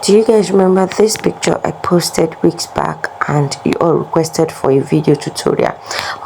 Do you guys remember this picture I posted weeks back and you all requested for a video tutorial?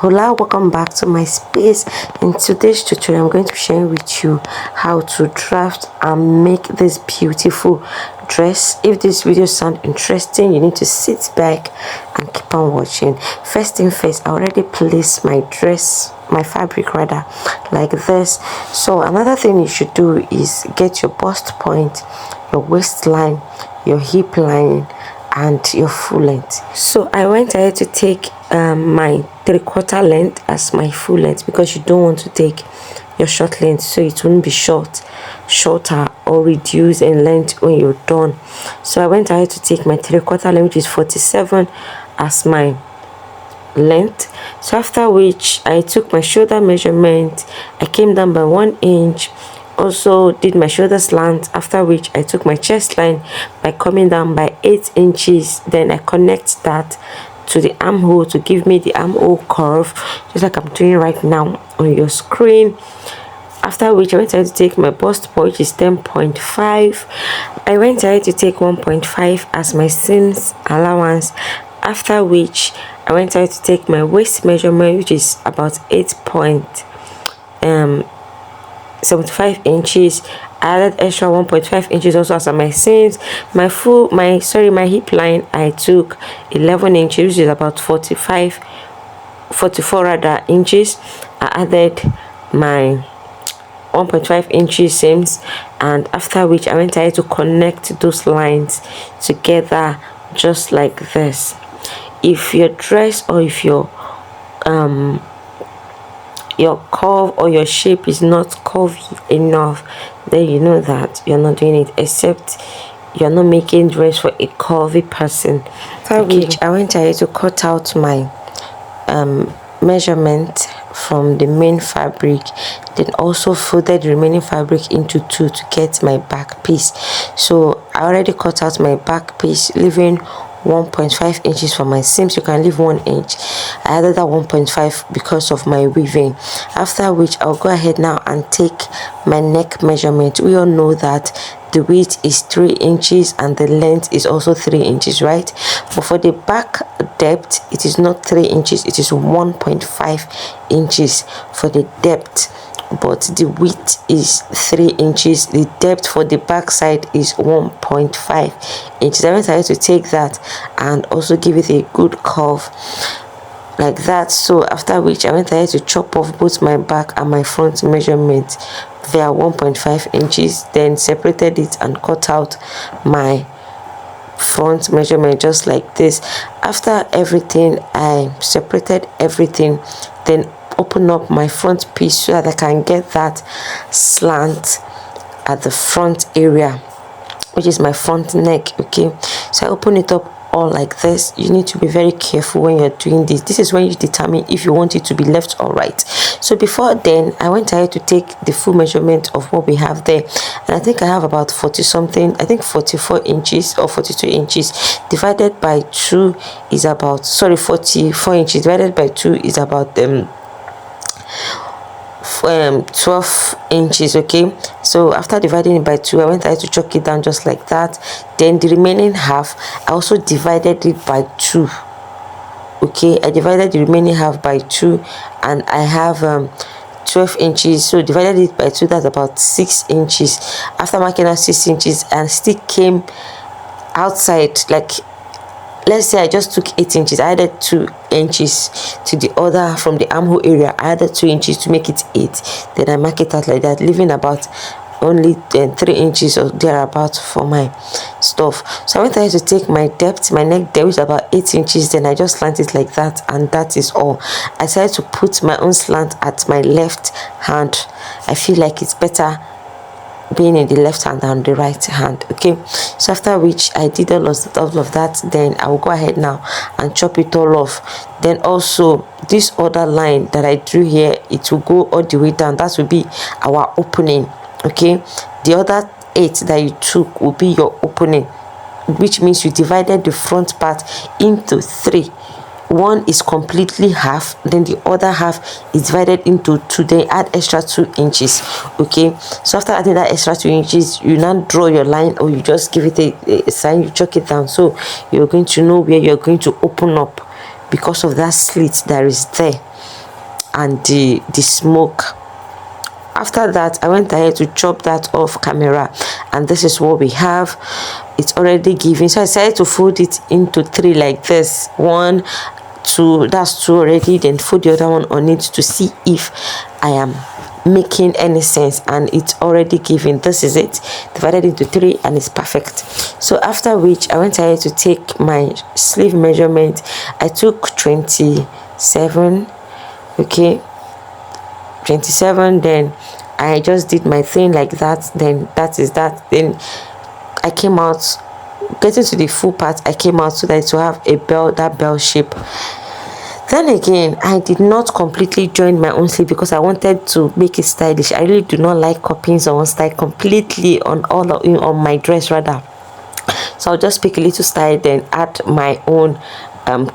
Hola, welcome back to my space. In today's tutorial I'm going to share with you how to draft and make this beautiful dress. If this video sounds interesting, you need to sit back and keep on watching. First thing first, I already placed my fabric rather, like this. So another thing you should do is get your bust point, your waistline, your hip line, and your full length. So I went ahead to take my 3/4 length as my full length, because you don't want to take your short length so it won't be shorter or reduce in length when you're done. So I went ahead to take my 3/4 length, which is 47, as my length. So after which I took my shoulder measurement, I came down by 1 inch, also did my shoulder slant, after which I took my chest line by coming down by 8 inches. Then I connect that to the armhole to give me the armhole curve, just like I'm doing right now on your screen. After which I went ahead to take my bust point, which is 10.5. I went ahead to take 1.5 as my seams allowance. After which I went ahead to take my waist measurement, which is about 8.75 inches. I added extra 1.5 inches also as my seams. My hip line, I took 11 inches, which is about 44 rather inches. I added my 1.5 inches seams, and after which I went ahead to connect those lines together just like this. If your dress or if your curve or your shape is not curvy enough, then you know that you're not doing it, except you're not making dress for a curvy person. After which I went ahead to cut out my measurement from the main fabric, then also folded the remaining fabric into two to get my back piece. So I already cut out my back piece, leaving 1.5 inches for my seams. You can leave 1 inch. I added that 1.5 because of my weaving. After which I'll go ahead now and take my neck measurement. We all know that the width is 3 inches and the length is also 3 inches, right? But for the back depth, it is not 3 inches, it is 1.5 inches for the depth, but the width is 3 inches. The depth for the back side is 1.5 inches. I went ahead to take that and also give it a good curve like that. So after which I went ahead to chop off both my back and my front measurement via 1.5 inches, then separated it and cut out my front measurement just like this. After everything, I separated everything, then open up my front piece so that I can get that slant at the front area, which is my front neck. Okay, so I open it up all like this. You need to be very careful when you're doing this. This is when you determine if you want it to be left or right. So before then, I went ahead to take the full measurement of what we have there, and I think I have about 40 something, I think 44 inches or 42 inches divided by 2 is about 44 inches divided by 2 is about 12 inches. Okay, so after dividing it by 2, I went ahead to chalk it down just like that. Then the remaining half, I also divided it by 2. Okay, I divided the remaining half by 2, and I have 12 inches, so divided it by 2, that's about 6 inches. After marking out 6 inches, and still came outside, like, let's say I just took 8 inches, I added 2 inches to the other from the armhole area. I added 2 inches to make it 8. Then I mark it out like that, leaving about only 3 inches or thereabout for my stuff. So I went ahead to take my depth, my neck depth, which is about 8 inches. Then I just slant it like that, and that is all. I decided to put my own slant at my left hand. I feel like it's better being in the left hand than the right hand. Okay, so after which I did all of that, then I will go ahead now and chop it all off. Then also this other line that I drew here, it will go all the way down. That will be our opening. Okay, the other 8 that you took will be your opening, which means you divided the front part into 3. one is completely half, then the other half is divided into two, then add extra 2 inches. Okay, so after adding that extra 2 inches, you now draw your line, or you just give it a sign, you chalk it down, so you're going to know where you're going to open up because of that slit that is there and the smoke. After that, I went ahead to chop that off camera, and this is what we have. It's already given, so I decided to fold it into 3 like this. 1, 2, that's 2 already, then fold the other one on it to see if I am making any sense, and it's already given. This is it, divided into 3, and it's perfect. So after which, I went ahead to take my sleeve measurement. I took 27, okay, 27, then I just did my thing like that, then that is that. Then I came out, getting to the full part, I came out so that it will have a bell, that bell shape. Then again, I did not completely join my own sleeve because I wanted to make it stylish. I really do not like copying someone's style completely on on my dress rather. So I'll just pick a little style, then add my own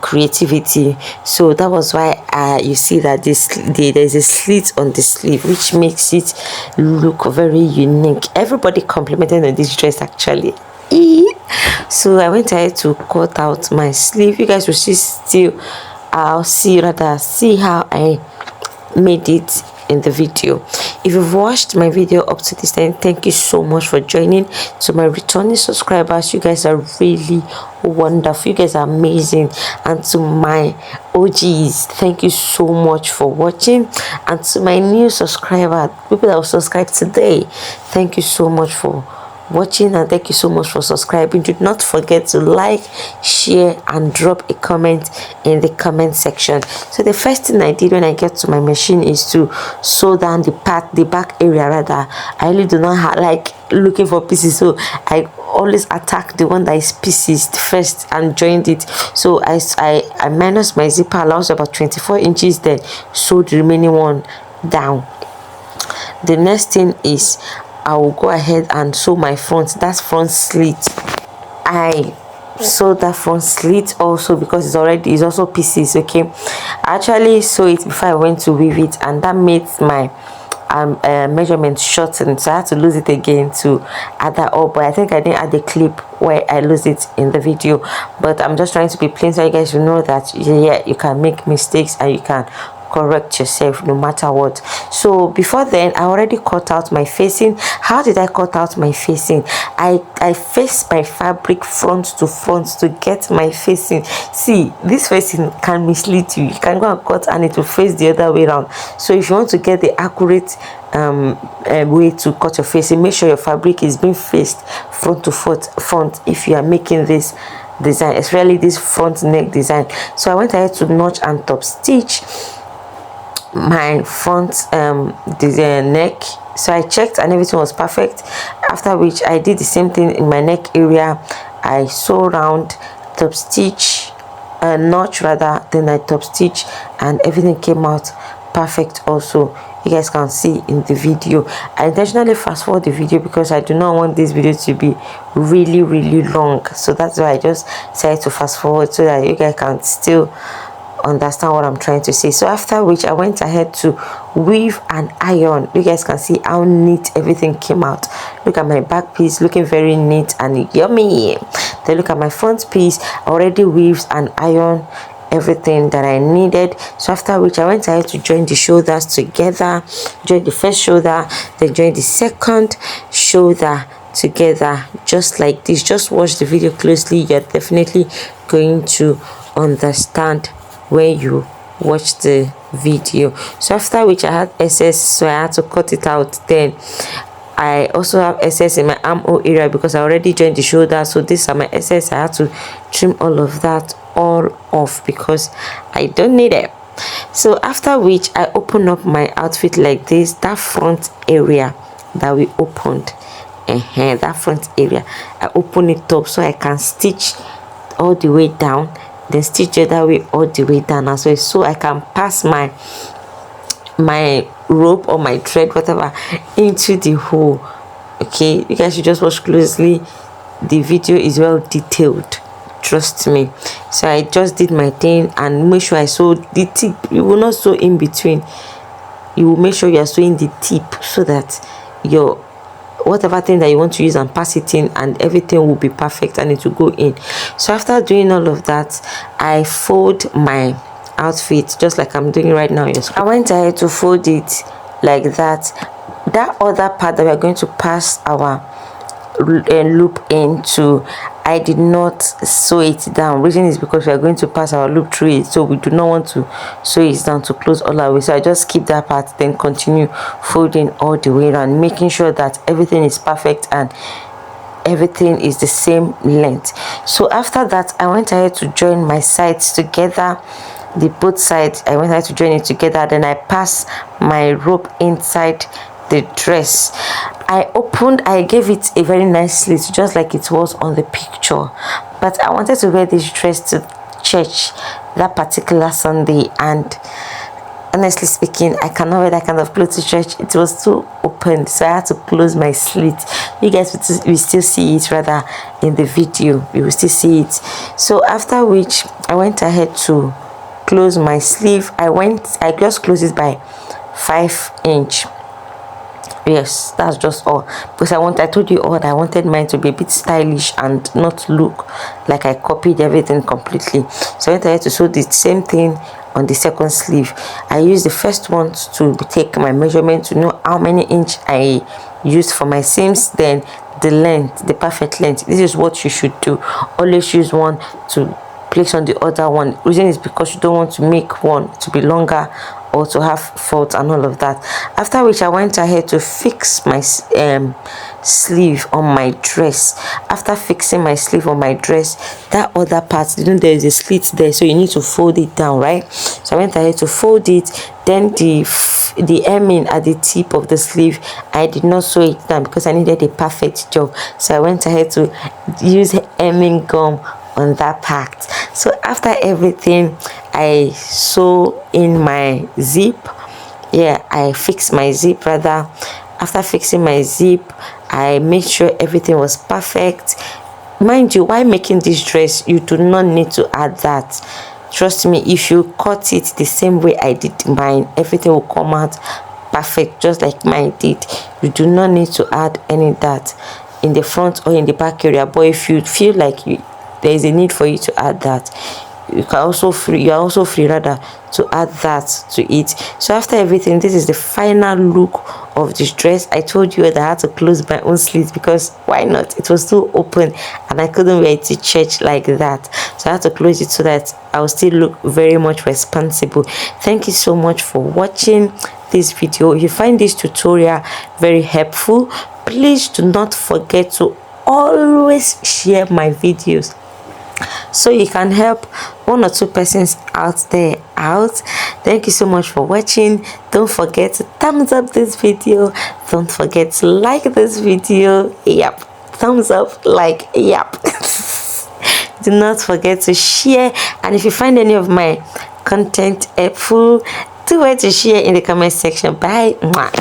creativity. So that was why you see that there's a slit on the sleeve, which makes it look very unique. Everybody complimented on this dress actually. So I went ahead to cut out my sleeve. You guys will see how I made it in the video. If you've watched my video up to this time, thank you so much for joining. To my returning subscribers, you guys are really wonderful, you guys are amazing. And to my OGs, thank you so much for watching. And to my new subscribers, people that will subscribe today, thank you so much for watching, and thank you so much for subscribing. Do not forget to like, share, and drop a comment in the comment section. So the first thing I did when I get to my machine is to sew down the back area rather. I really do not like looking for pieces, so I always attack the one that is pieces first and joined it. So I minus my zipper allowance about 24 inches, then sew the remaining one down. The next thing is I will go ahead and sew my front, that's front slit. I sew that front slit also because it's also pieces. Okay, I actually sew it before I went to weave it, and that made my measurement shortened, so I had to lose it again to add that up. But I think I didn't add the clip where I lose it in the video, but I'm just trying to be plain so you guys will know that yeah, you can make mistakes and you can correct yourself no matter what. So before then, I already cut out my facing. How did I cut out my facing? I faced my fabric front to get my facing. See, this facing can mislead you. You can go and cut and it will face the other way around. So if you want to get the accurate way to cut your facing, make sure your fabric is being faced front to front if you are making this design, especially this front neck design. So I went ahead to notch and top stitch my front design neck. So I checked and everything was perfect, after which I did the same thing in my neck area. I sew round, top stitch, notch rather, then I top stitch, and everything came out perfect also. You guys can see in the video. I intentionally fast forward the video because I do not want this video to be really long, so that's why I just decided to fast forward so that you guys can still understand what I'm trying to say. So after which I went ahead to weave and iron. You guys can see how neat everything came out. Look at my back piece looking very neat and yummy. Then look at my front piece, already weaved and iron everything that I needed. So after which I went ahead to join the shoulders together, join the first shoulder, then join the second shoulder together, just like this. Just watch the video closely, you're definitely going to understand when you watch the video. So after which I had excess, so I had to cut it out. Then I also have excess in my armhole area because I already joined the shoulder, so these are my excess. I had to trim all of that all off because I don't need it. So after which I open up my outfit like this. That front area that we opened, that front area, I open it up so I can stitch all the way down, then stitch it that way all the way down as well, so I can pass my rope or my thread, whatever, into the hole. Okay, you guys should just watch closely. The video is well detailed. trust me. So I just did my thing and make sure I sew the tip. You will not sew in between, you will make sure you are sewing the tip so that your whatever thing that you want to use and pass it in, and everything will be perfect and it will go in. So after doing all of that, I fold my outfit just like I'm doing right now. Yes, I went ahead to fold it like that. That other part that we are going to pass our loop into, I did not sew it down. Reason is because we are going to pass our loop through it, so we do not want to sew it down to close all our way. So I just keep that part, then continue folding all the way around, making sure that everything is perfect and everything is the same length. So after that, I went ahead to join my sides together, the both sides. I went ahead to join it together, then I pass my rope inside the dress. I gave it a very nice slit, just like it was on the picture, but I wanted to wear this dress to church that particular Sunday, and honestly speaking, I cannot wear that kind of clothes to church. It was too open, so I had to close my slit. You guys will still see it, rather, in the video you will still see it. So after which, I went ahead to close my sleeve. I just closed it by 5 inch. Yes, that's just all, because I told you all that I wanted mine to be a bit stylish and not look like I copied everything completely. So I went ahead to sew the same thing on the second sleeve. I used the first one to take my measurement to know how many inch I used for my seams, then the length, the perfect length. This is what you should do. Always use one to place on the other one. Reason is because you don't want to make one to be longer or to have fault and all of that. After which, I went ahead to fix my sleeve on my dress. After fixing my sleeve on my dress, that other part, you know, there is a slit there, so you need to fold it down, right? So I went ahead to fold it. Then the hemming at the tip of the sleeve, I did not sew it down because I needed a perfect job. So I went ahead to use hemming gum on that part. So after everything, I sew in my zip. I fixed my zip, rather. After fixing my zip, I made sure everything was perfect. Mind you, while making this dress, you do not need to add that. Trust me, if you cut it the same way I did mine, everything will come out perfect, just like mine did. You do not need to add any of that in the front or in the back area. But if you feel like there is a need for you to add that, you are also free rather to add that to it. So after everything, this is the final look of this dress. I told you that I had to close my own slits because why not? It was too open and I couldn't wear it to church like that. So I had to close it so that I will still look very much responsible. Thank you so much for watching this video. If you find this tutorial very helpful, please do not forget to always share my videos so you can help one or two persons out there out. Thank you so much for watching. Don't forget to thumbs up this video. Don't forget to like this video. Yep, thumbs up, like, yep. Do not forget to share, and if you find any of my content helpful, do it to share in the comment section. Bye. Mwah.